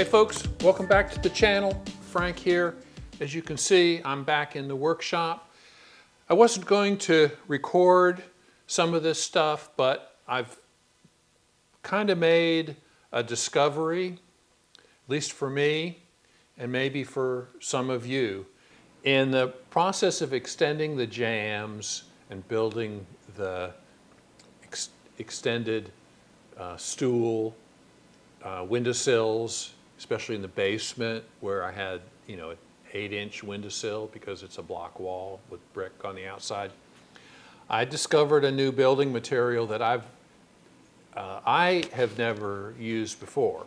Hey folks, welcome back to the channel. Frank here. As you can see, I'm back in the workshop. I wasn't going to record some of this stuff, but I've kind of made a discovery, at least for me, and maybe for some of you. In the process of extending the jambs and building the extended stool, windowsills, especially in the basement where I had, an 8-inch windowsill because it's a block wall with brick on the outside. I discovered a new building material that I have never used before,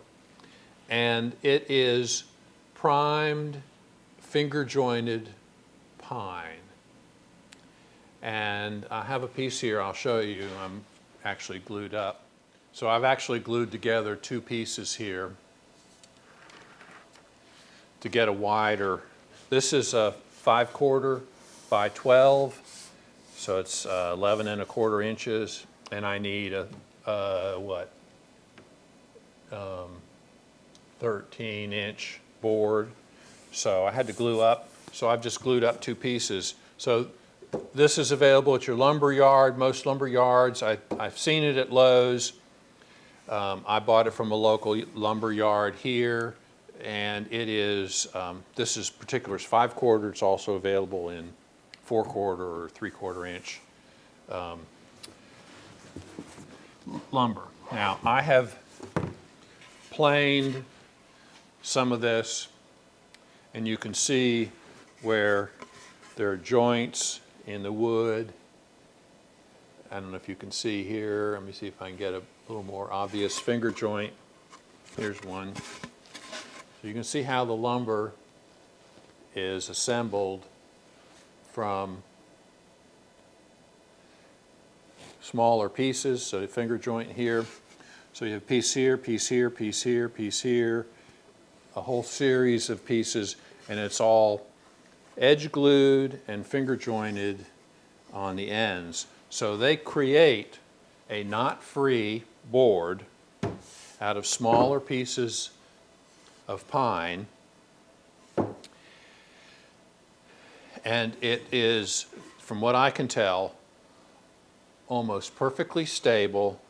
and it is primed finger jointed pine. And I have a piece here I'll show you. I'm actually glued up. So I've actually glued together two pieces here to get a wider. This is a 5/4 by 12, so it's 11 1/4 inches, and I need a 13-inch board. So I had to glue up. So I've just glued up two pieces. So this is available at your lumber yard, most lumber yards. I've seen it at Lowe's. I bought it from a local lumber yard here, and it is, this is particular, it's 5/4. It's also available in 4/4 or 3/4 inch lumber. Now, I have planed some of this, and you can see where there are joints in the wood. I don't know if you can see here. Let me see if I can get a little more obvious finger joint. Here's one. So you can see how the lumber is assembled from smaller pieces. So the finger joint here. So you have piece here, piece here, piece here, piece here, a whole series of pieces, and it's all edge glued and finger jointed on the ends. So they create a knot-free board out of smaller pieces of pine, and it is, from what I can tell, almost perfectly stable,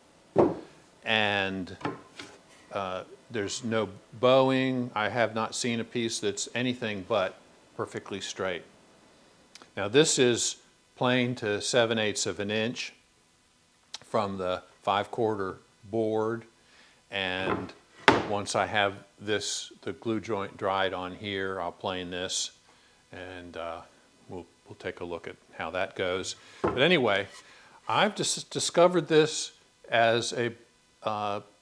and there's no bowing. I have not seen a piece that's anything but perfectly straight. Now this is planed to 7/8 of an inch from the 5/4 board, and once I have this, the glue joint dried on here, I'll plane this, and we'll take a look at how that goes. But anyway, I've just discovered this as a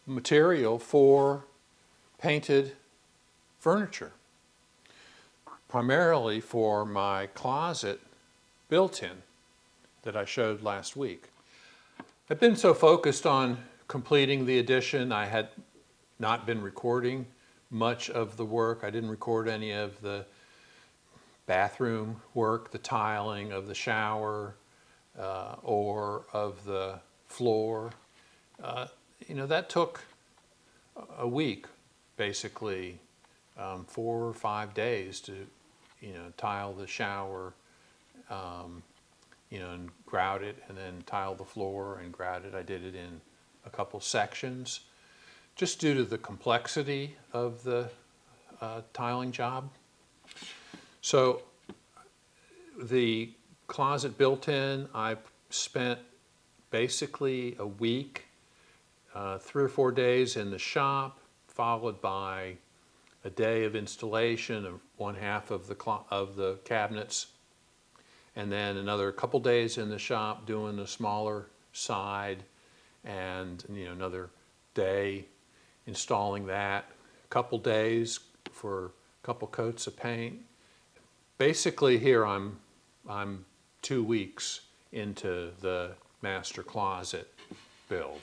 material for painted furniture, primarily for my closet built-in that I showed last week. I've been so focused on completing the addition, I had not been recording much of the work. I didn't record any of the bathroom work, the tiling of the shower, or of the floor. That took a week, basically, 4 or 5 days to, tile the shower, and grout it, and then tile the floor and grout it. I did it in a couple sections, just due to the complexity of the tiling job. So the closet built-in, I spent basically a week, 3 or 4 days in the shop, followed by a day of installation of 1/2 of the cabinets, and then another couple days in the shop doing the smaller side, and another day installing that, a couple days for a couple coats of paint. Basically here I'm 2 weeks into the master closet build.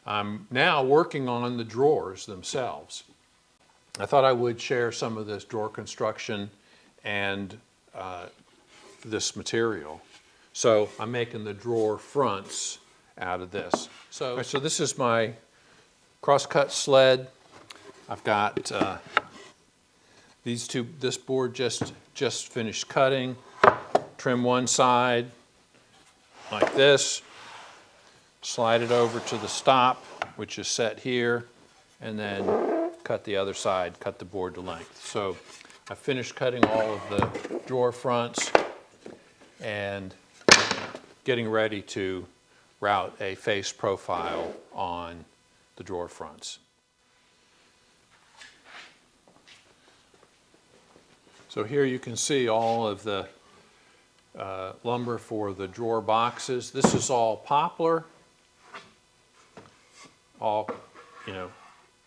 I'm now working on the drawers themselves. I thought I would share some of this drawer construction and this material. So I'm making the drawer fronts out of this. So this is my cross-cut sled. I've got this board just finished cutting. Trim one side like this, slide it over to the stop, which is set here, and then cut the other side, cut the board to length. So I finished cutting all of the drawer fronts and getting ready to route a face profile on the drawer fronts. So here you can see all of the lumber for the drawer boxes. This is all poplar, all,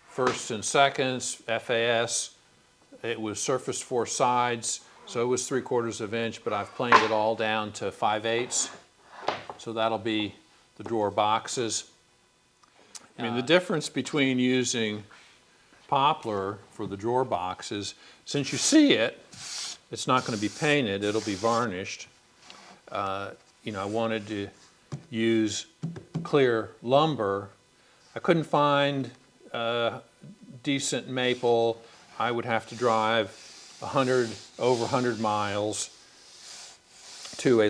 firsts and seconds, FAS. It was surfaced 4 sides, so it was 3/4 of an inch, but I've planed it all down to 5/8. So that'll be the drawer boxes. I mean, the difference between using poplar for the drawer boxes, since you see it, it's not going to be painted, it'll be varnished. I wanted to use clear lumber. I couldn't find decent maple. I would have to drive over 100 miles to a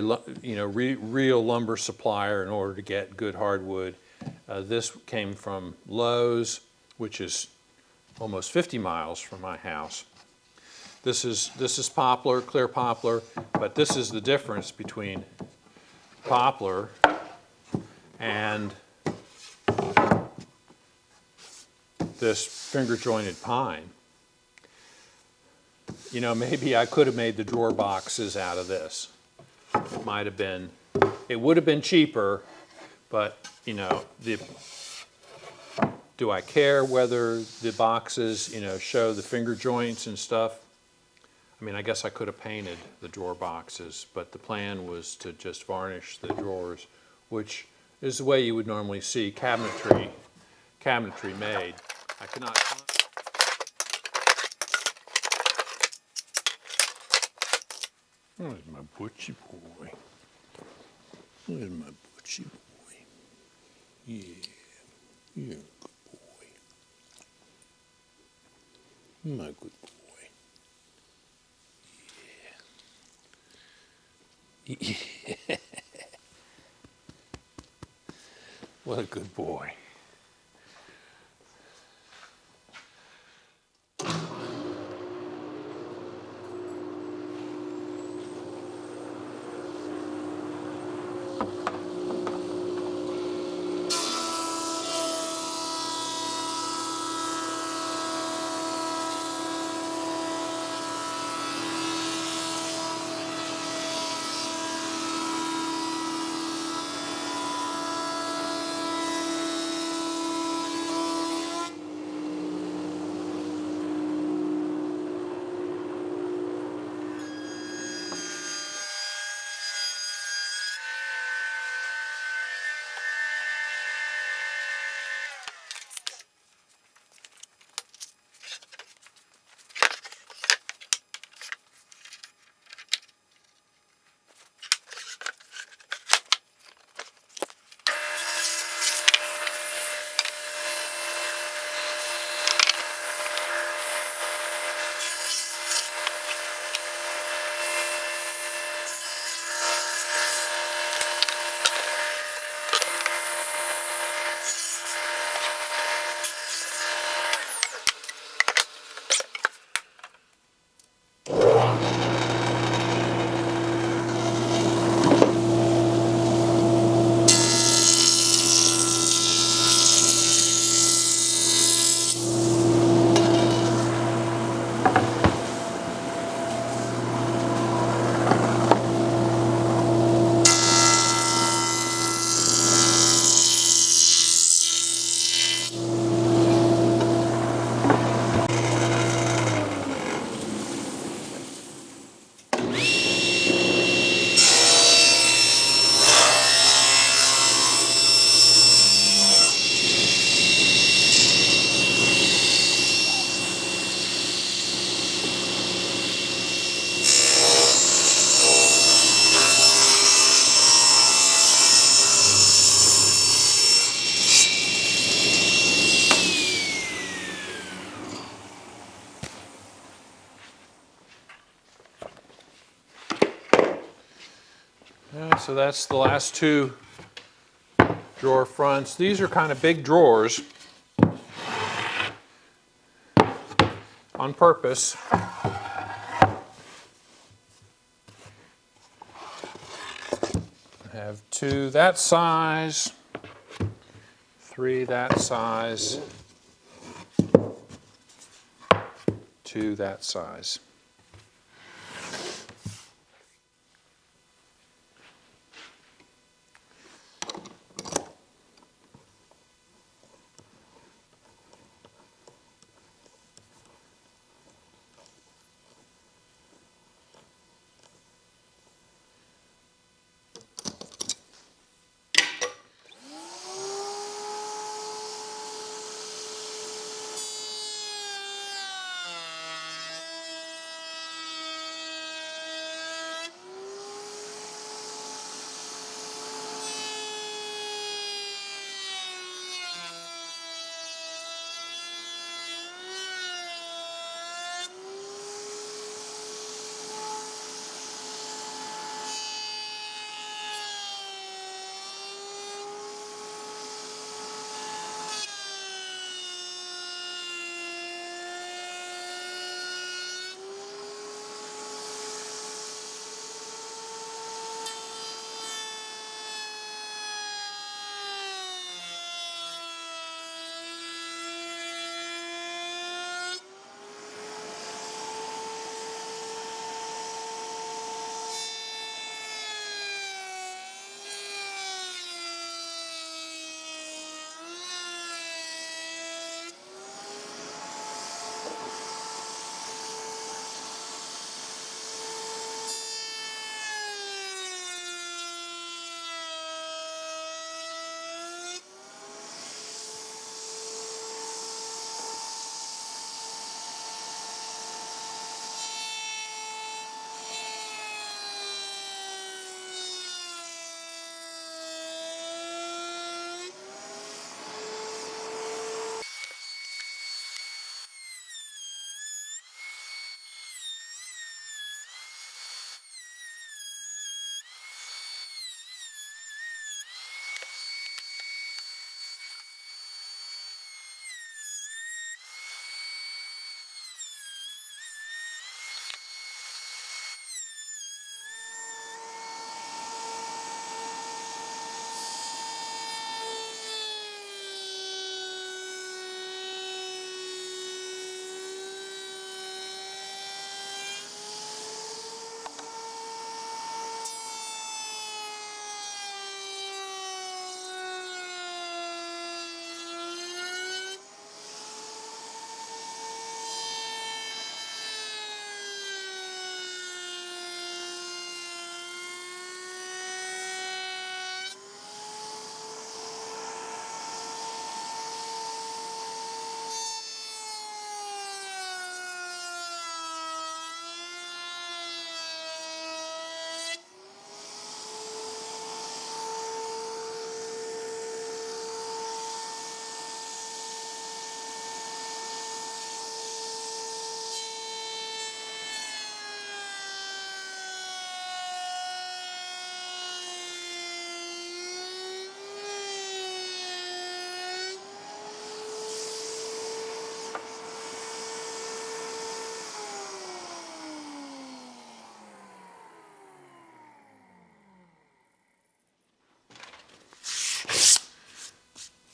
real lumber supplier in order to get good hardwood. This came from Lowe's, which is almost 50 miles from my house. This is poplar, clear poplar, but this is the difference between poplar and this finger jointed pine. Maybe I could have made the drawer boxes out of this. It would have been cheaper, but do I care whether the boxes, show the finger joints and stuff? I mean, I guess I could have painted the drawer boxes, but the plan was to just varnish the drawers, which is the way you would normally see cabinetry made. I cannot find. There's my butchie boy. There's my butchie boy. Yeah, you're a good boy. My good boy. Yeah. What a good boy. So that's the last two drawer fronts. These are kind of big drawers on purpose. I have two that size, three that size, two that size.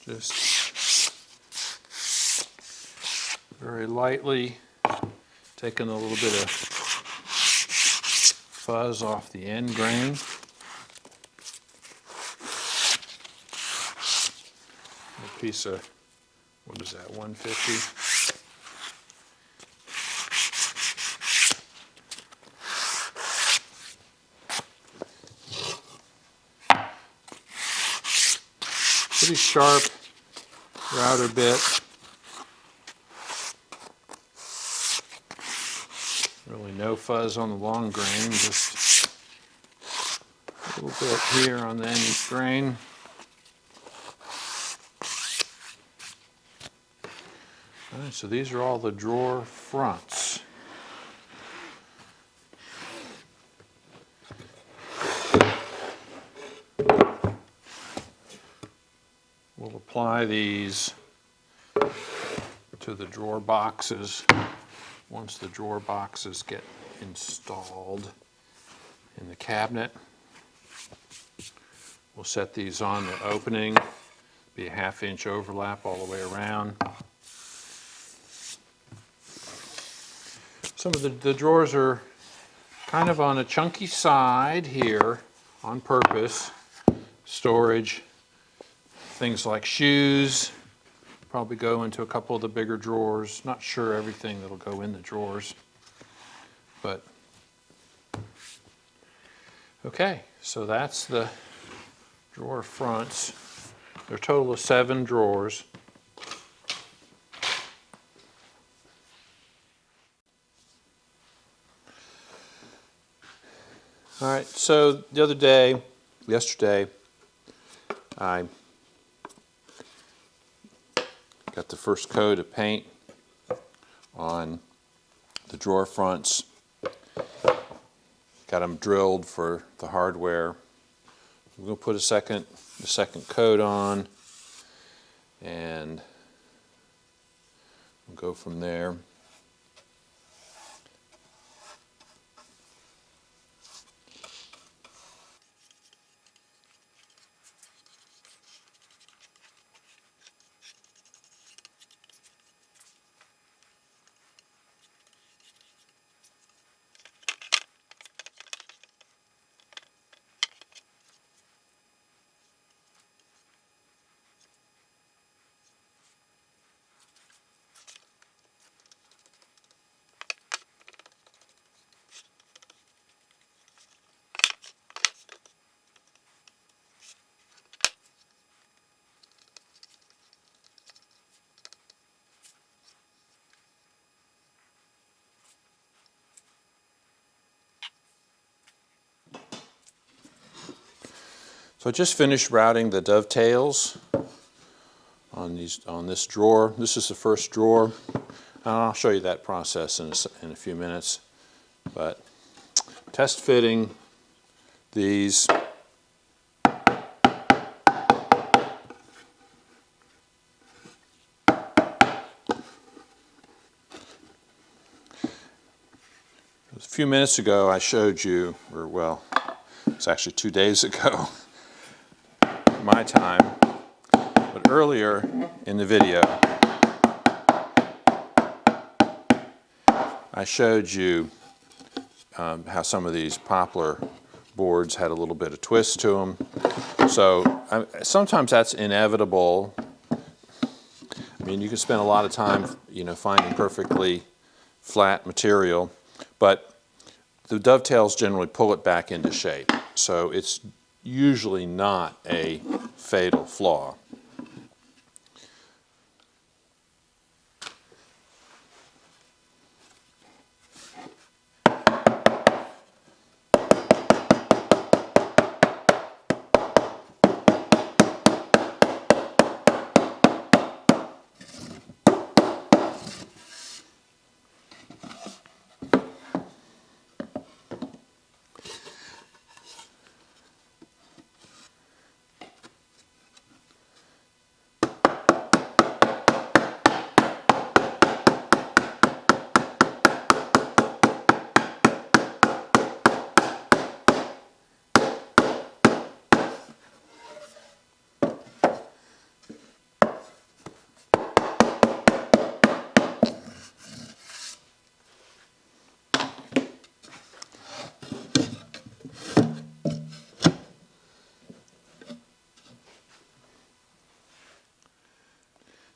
Just very lightly taking a little bit of fuzz off the end grain. A piece of, what is that, 150? Pretty sharp router bit. Really no fuzz on the long grain, just a little bit here on the end grain. All right, so these are all the drawer fronts. apply these to the drawer boxes. Once the drawer boxes get installed in the cabinet, we'll set these on the opening, be a 1/2 inch overlap all the way around. Some of the drawers are kind of on a chunky side here on purpose. Storage, things like shoes, probably go into a couple of the bigger drawers. Not sure everything that'll go in the drawers, but okay, so that's the drawer fronts. There are a total of 7 drawers. All right, so the other day, yesterday, I got the first coat of paint on the drawer fronts. Got them drilled for the hardware. We're going to put the second coat on, and we'll go from there. So I just finished routing the dovetails on this drawer. This is the first drawer. I'll show you that process in a few minutes. But test fitting these. A few minutes ago I showed you, or well, it's actually 2 days ago, my time, but earlier in the video I showed you how some of these poplar boards had a little bit of twist to them. So sometimes that's inevitable. I mean, you can spend a lot of time, finding perfectly flat material, but the dovetails generally pull it back into shape. So it's usually not a fatal flaw.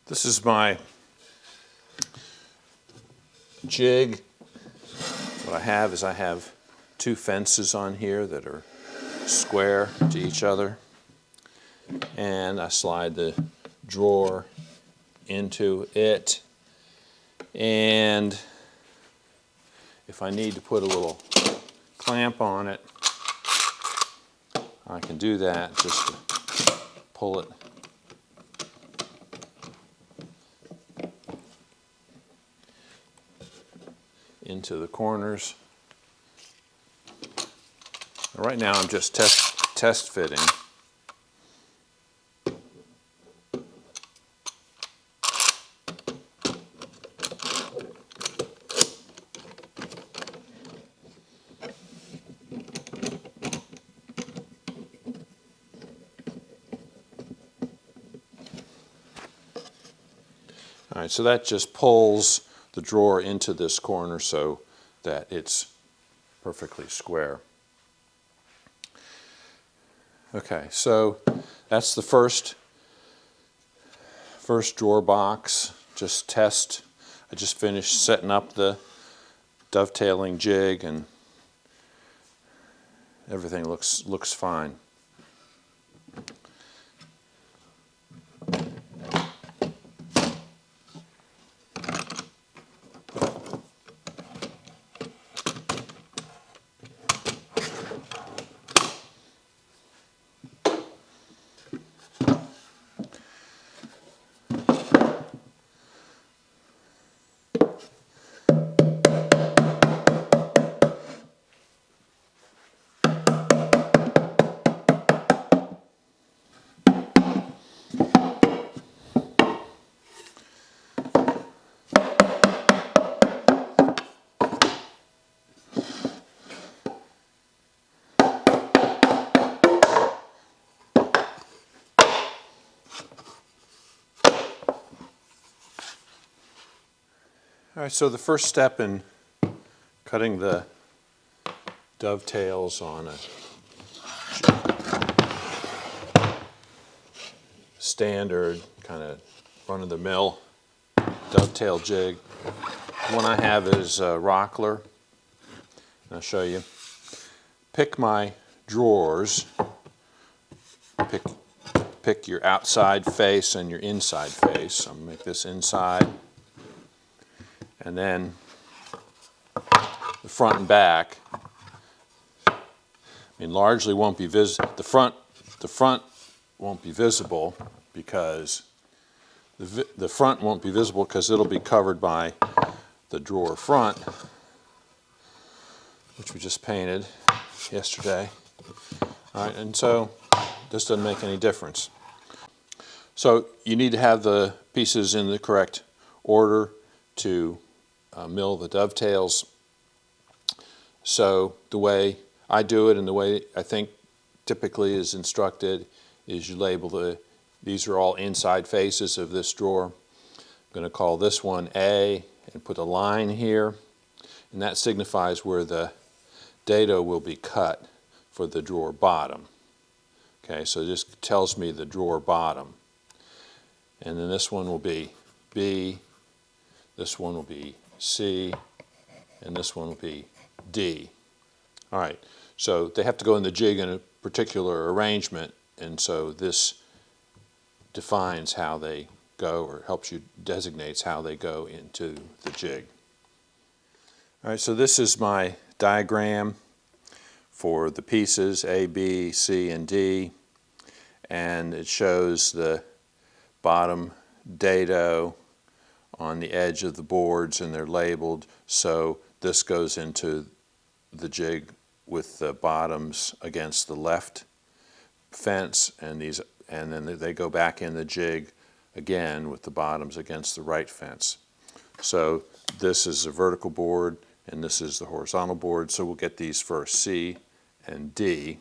This is my jig. What I have is 2 fences on here that are square to each other, and I slide the drawer into it, and if I need to put a little clamp on it, I can do that, just to pull it into the corners. Right now I'm just test fitting. All right, so that just pulls the drawer into this corner so that it's perfectly square. Okay, so that's the first drawer box. Just test. I just finished setting up the dovetailing jig and everything looks fine. All right, so the first step in cutting the dovetails on a standard kind of run-of-the-mill dovetail jig. The one I have is Rockler. I'll show you. Pick my drawers. Pick your outside face and your inside face. I'm going to make this inside. And then the front and back, I mean, largely won't be visible. The front won't be visible because the front won't be visible because it'll be covered by the drawer front, which we just painted yesterday. All right, and so this doesn't make any difference. So you need to have the pieces in the correct order to mill the dovetails. So the way I do it and the way I think typically is instructed is you label these are all inside faces of this drawer. I'm going to call this one A and put a line here, and that signifies where the dado will be cut for the drawer bottom. Okay, so this tells me the drawer bottom. And then this one will be B, this one will be C, and this one will be D. All right, so they have to go in the jig in a particular arrangement, and so this defines how they go, or helps you designates how they go into the jig. All right, so this is my diagram for the pieces A, B, C, and D, and it shows the bottom dado on the edge of the boards, and they're labeled, so this goes into the jig with the bottoms against the left fence, and then they go back in the jig again with the bottoms against the right fence. So this is a vertical board and this is the horizontal board, so we'll get these first, C and D.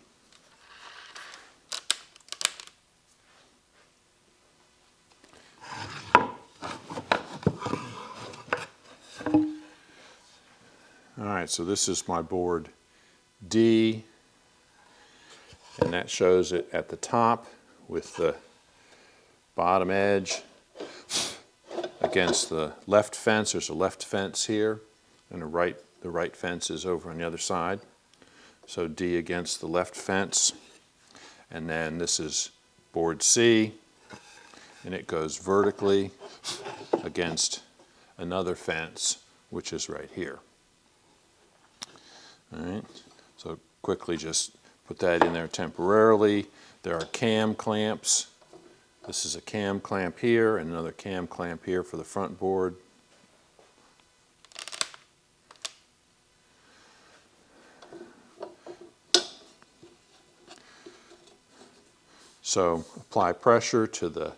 All right, so this is my board D, and that shows it at the top with the bottom edge against the left fence. There's a left fence here, and the right fence is over on the other side. So D against the left fence, and then this is board C, and it goes vertically against another fence, which is right here. All right, so quickly just put that in there temporarily. There are cam clamps. This is a cam clamp here and another cam clamp here for the front board. So apply pressure to the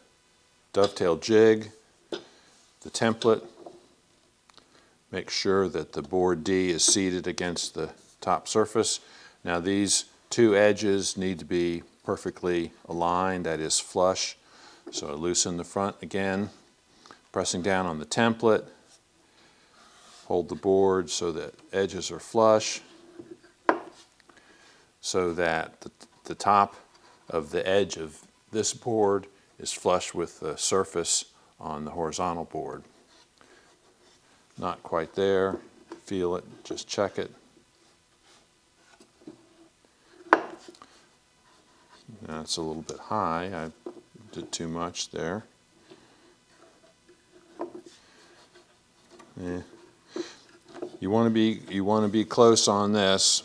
dovetail jig, the template. Make sure that the board D is seated against the top surface. Now these two edges need to be perfectly aligned, that is flush. So I loosen the front again, Pressing down on the template, hold the board so that edges are flush, so that the top of the edge of this board is flush with the surface on the horizontal board. Not quite there. Feel it, just check it. That's a little bit high. I did too much there. Yeah. You want to be close on this.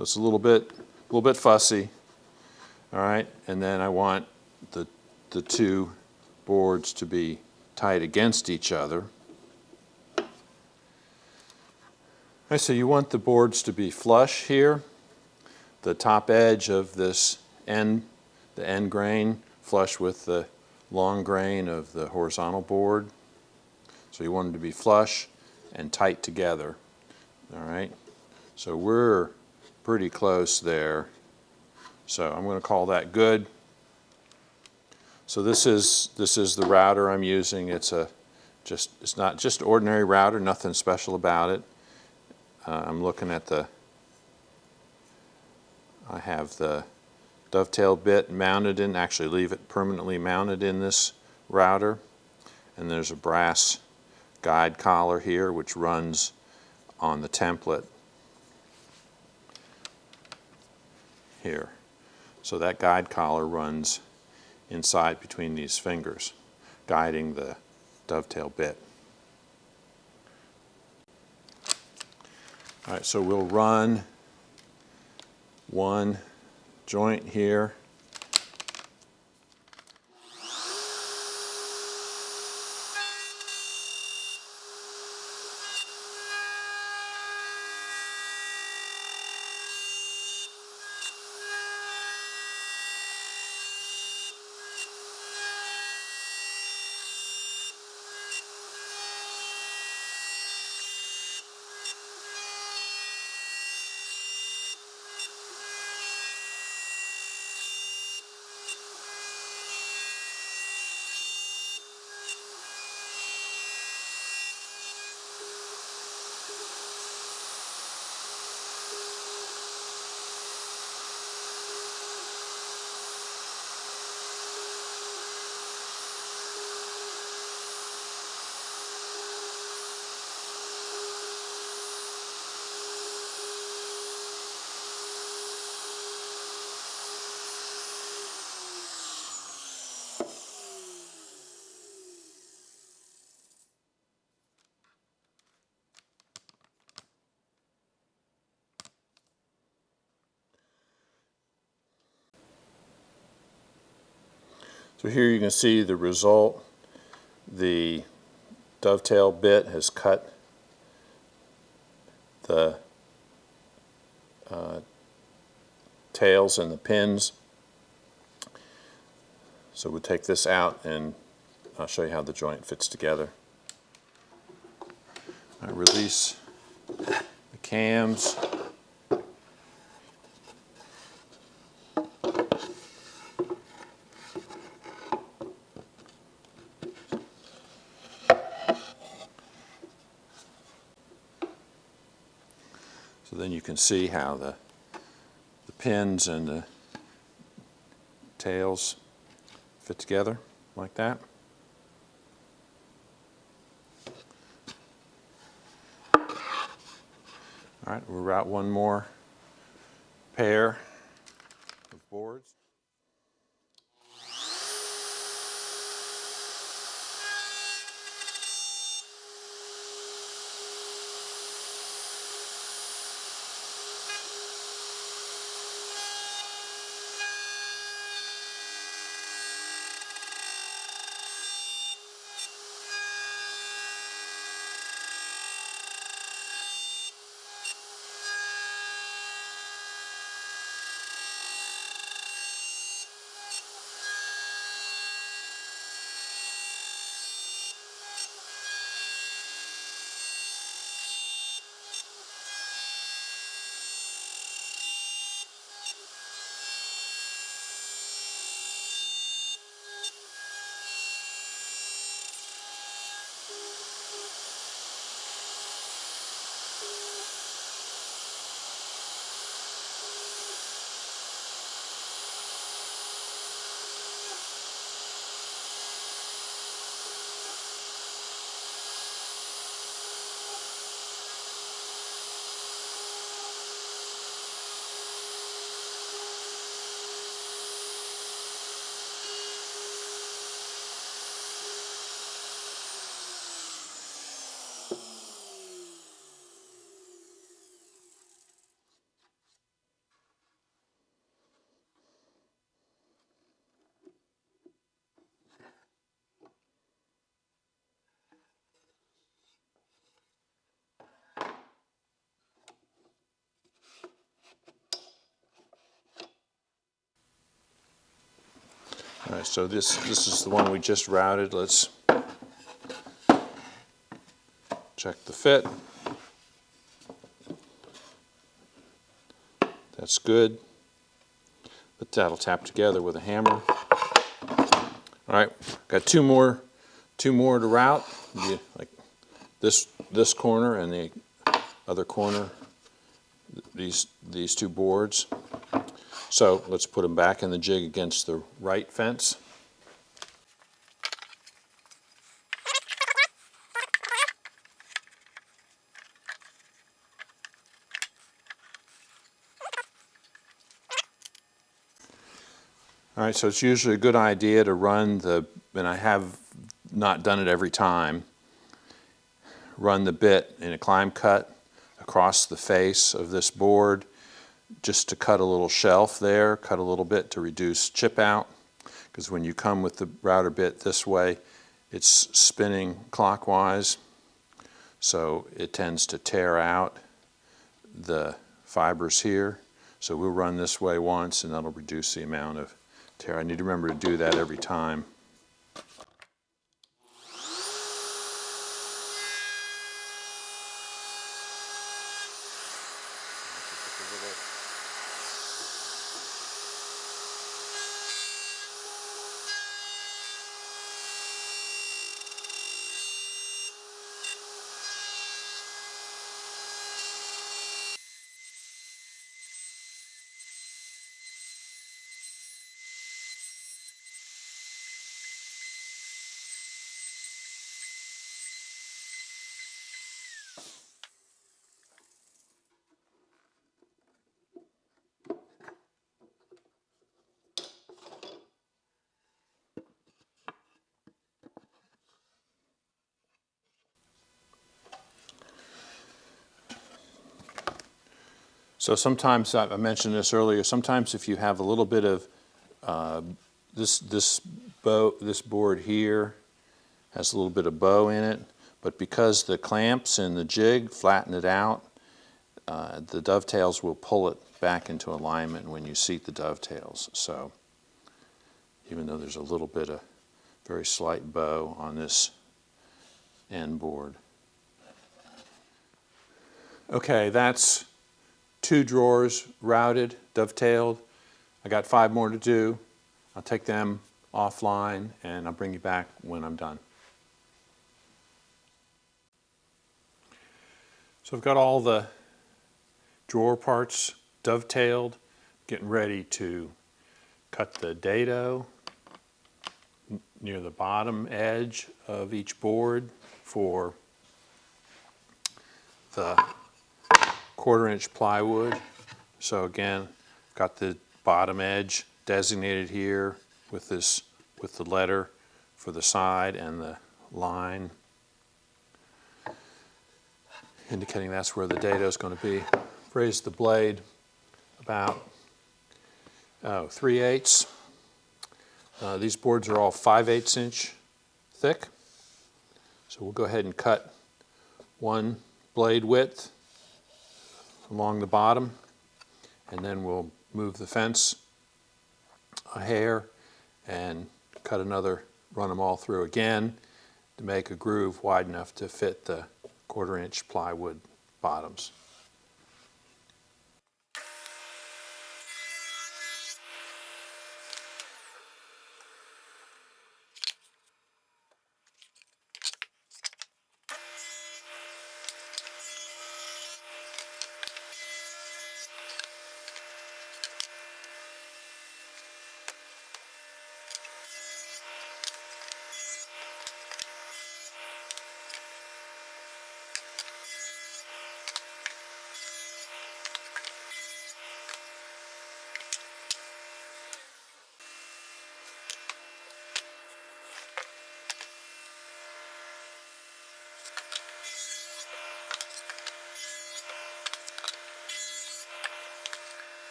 It's a little bit fussy. All right, and then I want the two boards to be tight against each other. All right, so you want the boards to be flush here. The top edge of this the end grain, flush with the long grain of the horizontal board. So you want them to be flush and tight together. All right, so we're pretty close there. So I'm going to call that good. So this is the router I'm using. It's not just ordinary router, nothing special about it. I'm looking at I have the dovetail bit mounted in, actually leave it permanently mounted in this router. And there's a brass guide collar here which runs on the template here. So that guide collar runs inside between these fingers, guiding the dovetail bit. All right, so we'll run one joint here. So here you can see the result. The dovetail bit has cut the tails and the pins. So we'll take this out and I'll show you how the joint fits together. I release the cams. So then you can see how the pins and the tails fit together like that. All right, we'll route one more pair of boards. All right, so this is the one we just routed. Let's check the fit. That's good. But that'll tap together with a hammer. All right, got two more to route. Like this corner and the other corner. These two boards. So let's put them back in the jig against the right fence. All right, so it's usually a good idea to run and I have not done it every time, run the bit in a climb cut across the face of this board just to cut a little shelf there, cut a little bit to reduce chip out, because when you come with the router bit this way, it's spinning clockwise, so it tends to tear out the fibers here. So we'll run this way once and that'll reduce the amount of tear. I need to remember to do that every time. So sometimes, I mentioned this earlier, sometimes if you have a little bit of this board here has a little bit of bow in it, but because the clamps and the jig flatten it out, the dovetails will pull it back into alignment when you seat the dovetails. So even though there's a little bit of very slight bow on this end board. Okay, that's 2 drawers routed, dovetailed. I got 5 more to do. I'll take them offline and I'll bring you back when I'm done. So I've got all the drawer parts dovetailed, getting ready to cut the dado near the bottom edge of each board for the 1/4-inch plywood. So again, got the bottom edge designated here with the letter for the side and the line indicating that's where the dado is going to be. Raise the blade about 3/8. These boards are all 5/8 inch thick. So we'll go ahead and cut 1 blade width along the bottom, and then we'll move the fence a hair and cut another, run them all through again to make a groove wide enough to fit the 1/4-inch plywood bottoms.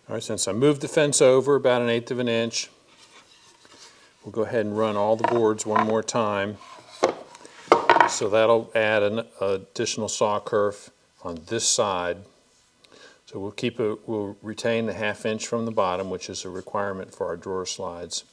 All right, since I moved the fence over about 1/8 of an inch, we'll go ahead and run all the boards one more time. So that'll add an additional saw kerf on this side. So we'll retain the 1/2 inch from the bottom, which is a requirement for our drawer slides.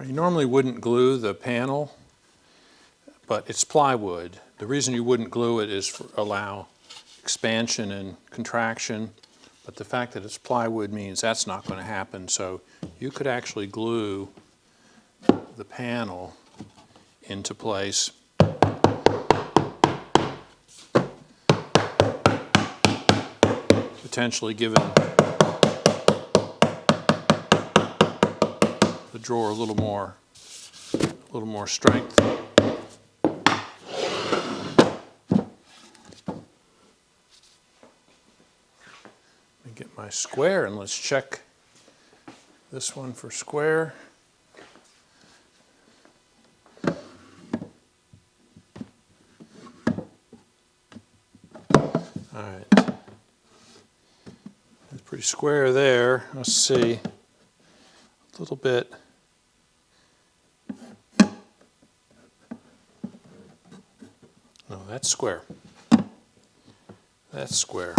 You normally wouldn't glue the panel, but it's plywood. The reason you wouldn't glue it is for allow expansion and contraction, but the fact that it's plywood means that's not going to happen. So you could actually glue the panel into place. Potentially giving the drawer a little more strength. Let me get my square and let's check this one for square. All right, it's pretty square there. Let's see, a little bit. No, that's square. That's square.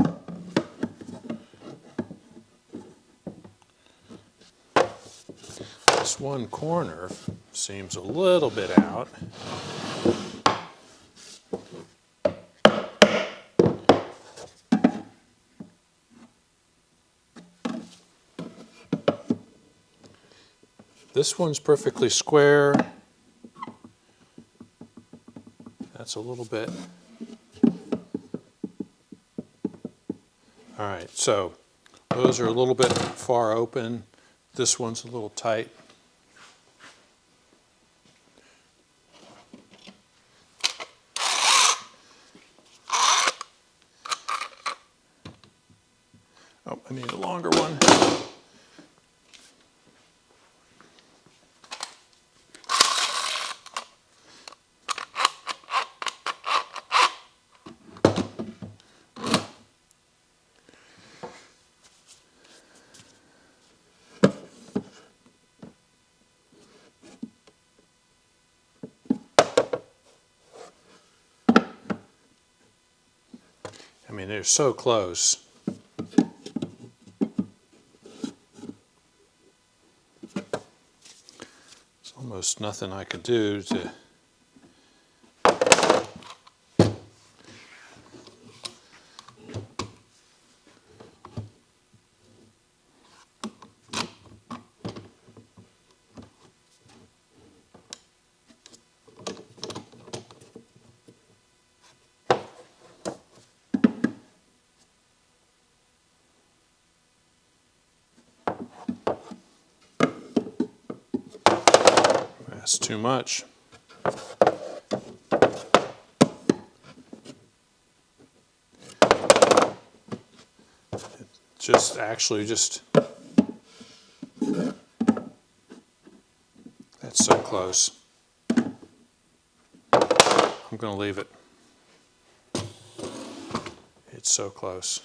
This one corner seems a little bit out. This one's perfectly square. That's a little bit. All right, so those are a little bit far open. This one's a little tight. Oh, I need a longer one. I mean, they're so close. There's almost nothing I could do to That's too much. Just actually just, that's so close. I'm going to leave it. It's so close.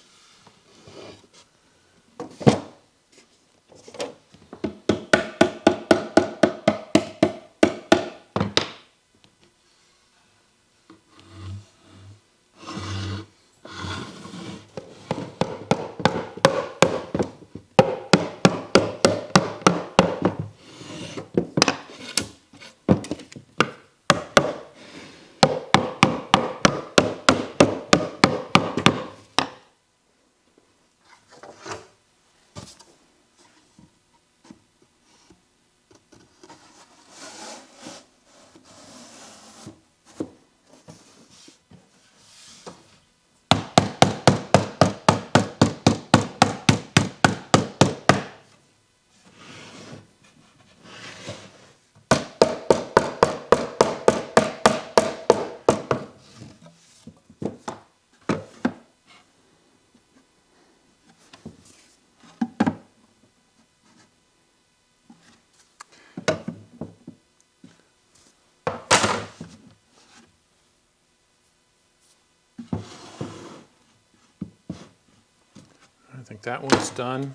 think that one's done.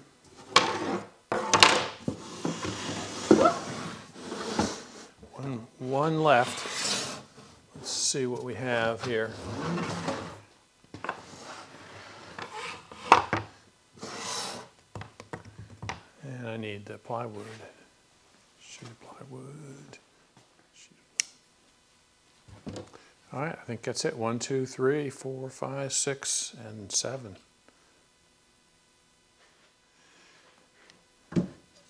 One left. Let's see what we have here. And I need the plywood. Sheet of plywood. All right, I think that's it. 1, 2, 3, 4, 5, 6, and 7.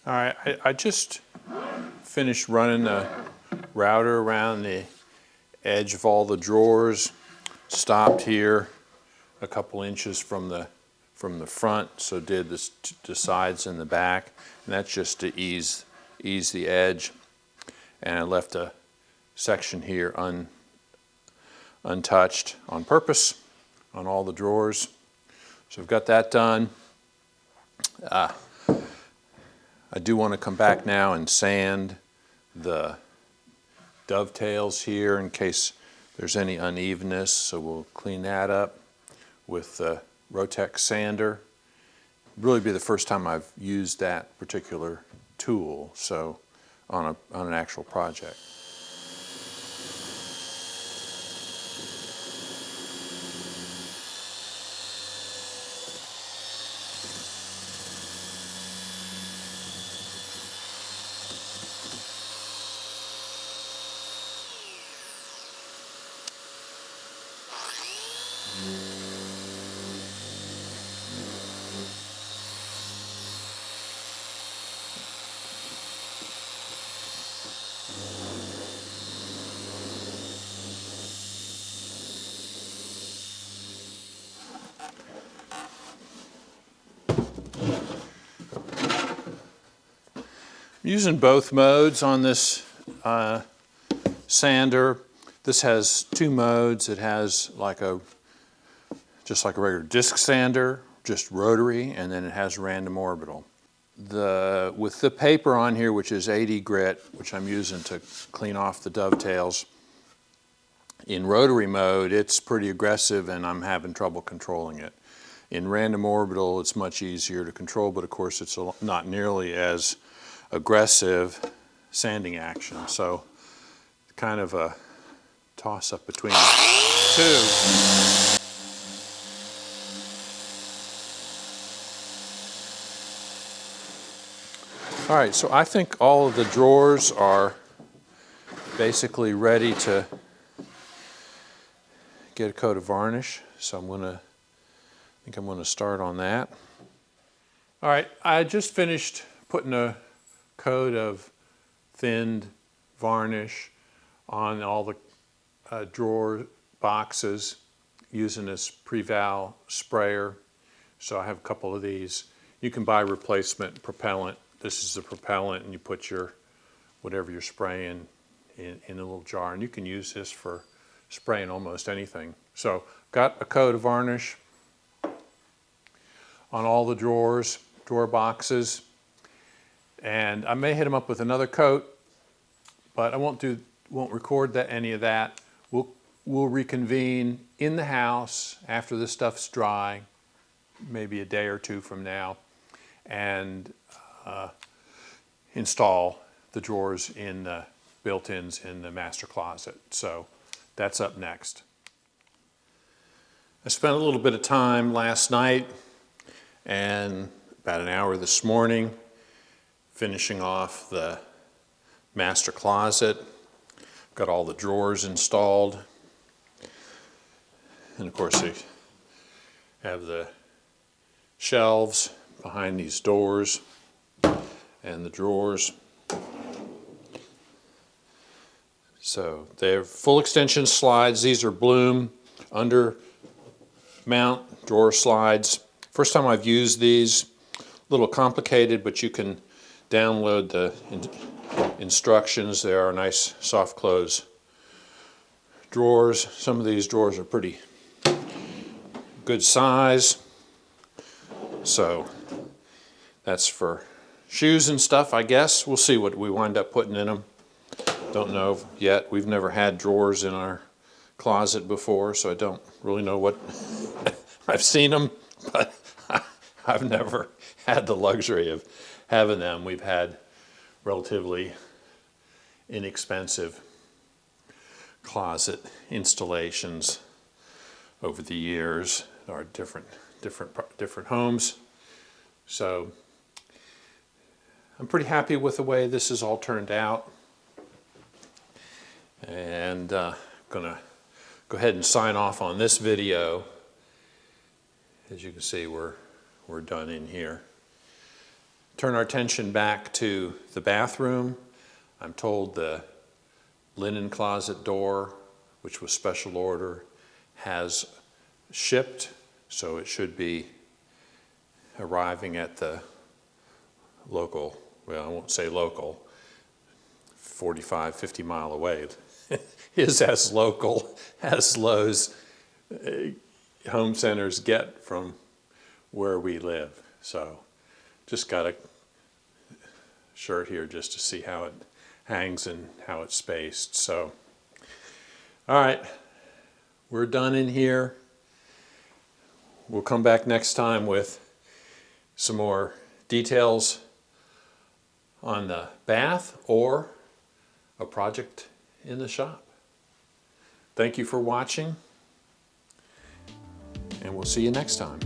All right, I just finished running the router around the edge of all the drawers. Stopped here a couple inches from the front, so did the sides and the back, and that's just to ease the edge. And I left a section here untouched on purpose on all the drawers. So I've got that done. I do want to come back now and sand the dovetails here in case there's any unevenness, so we'll clean that up with the Rotex sander. Really be the first time I've used that particular tool, so on an actual project. I'm using both modes on this sander. This has 2 modes. It has just like a regular disc sander, just rotary, and then it has random orbital. With the paper on here, which is 80 grit, which I'm using to clean off the dovetails, in rotary mode, it's pretty aggressive and I'm having trouble controlling it. In random orbital, it's much easier to control, but of course it's not nearly as aggressive sanding action. So kind of a toss-up between the 2. All right, so I think all of the drawers are basically ready to get a coat of varnish. So I think I'm gonna start on that. All right, I just finished putting a coat of thinned varnish on all the drawer boxes using this Preval sprayer. So I have a couple of these. You can buy replacement propellant. This is the propellant, and you put whatever you're spraying in a little jar, and you can use this for spraying almost anything. So got a coat of varnish on all the drawer boxes, and I may hit them up with another coat, but I won't record any of that. We'll reconvene in the house after this stuff's dry, maybe a day or 2 from now, and install the drawers in the built-ins in the master closet. So that's up next. I spent a little bit of time last night and about an hour this morning finishing off the master closet. Got all the drawers installed. And of course they have the shelves behind these doors and the drawers. So they're full extension slides. These are Bloom under mount drawer slides. First time I've used these. A little complicated, but you can download the instructions. They are nice soft close drawers. Some of these drawers are pretty good size. So that's for shoes and stuff, I guess. We'll see what we wind up putting in them. Don't know yet. We've never had drawers in our closet before, so I don't really know what I've seen them, but I've never had the luxury of having them. We've had relatively inexpensive closet installations over the years, our different homes. So I'm pretty happy with the way this has all turned out, and gonna go ahead and sign off on this video. As you can see, we're done in here. Turn our attention back to the bathroom. I'm told the linen closet door, which was special order, has shipped, so it should be arriving at the local, well, I won't say local, 45, 50 mile away is as local as Lowe's home centers get from where we live. So just got a shirt here just to see how it hangs and how it's spaced. So, all right, we're done in here. We'll come back next time with some more details on the bath or a project in the shop. Thank you for watching, and we'll see you next time.